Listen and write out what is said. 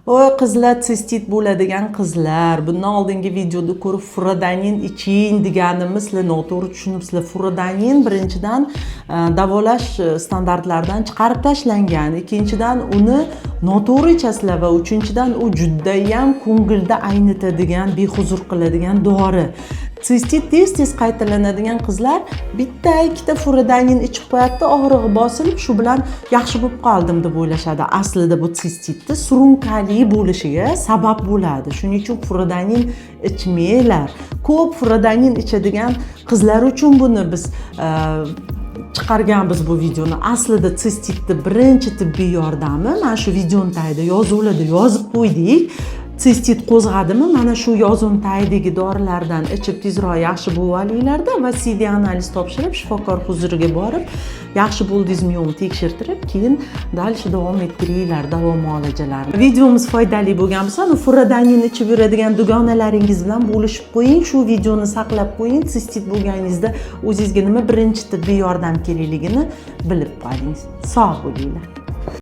Oy qizlar, sistit bo'ladigan qizlar, bundan oldingi videoda ko'rib furadanin iching deganimni sizlar noto'g'ri tushunibsizlar. Furadanin birinchidan davolash standartlaridan chiqarib tashlangan, ikkinchidan uni noto'g'ri ichasizlar va uchinchidan u judayam ko'ngilda aynitadigan, behuzur qiladigan dori. Sistit tez qaytalanadigan qizlar bitta ikkita furadanin ichib qo'yadi, og'rig'i bosilib, shu bilan yaxshi bo'lib qoldim deb o'ylashadi. Aslida bu sistitni surunkali bo'lishiga sabab bo'ladi. Shuning uchun furadanin ichmanglar. Ko'p furadanin ichadigan qizlar uchun buni biz chiqarganmiz bu videoni. Aslida sistitni birinchi tibbiy yordami mana shu videoning tagida yozuvlarda yozib qo'ydik. Sistit qo'zg'adimi? Mana shu yozuvning tagidagi dorilardan ichib tezroq yaxshi bo'lib olinglarda va CD analiz topshirib, shifokor huzuriga borib, yaxshi bo'ldingizmi yo'qmi tekshirtirib, keyin dalshi davom ettiringlar davo muolajalarni. Videomiz foydali bo'lgan bo'lsa, furadanin ichib yuradigan dugonalaringiz bilan bo'lishib qo'ying, shu videoni saqlab qo'ying. Sistit bo'lganingizda o'zingizga nima birinchi tibbiy yordam kerakligini bilib qoling. Sog' bo'linglar.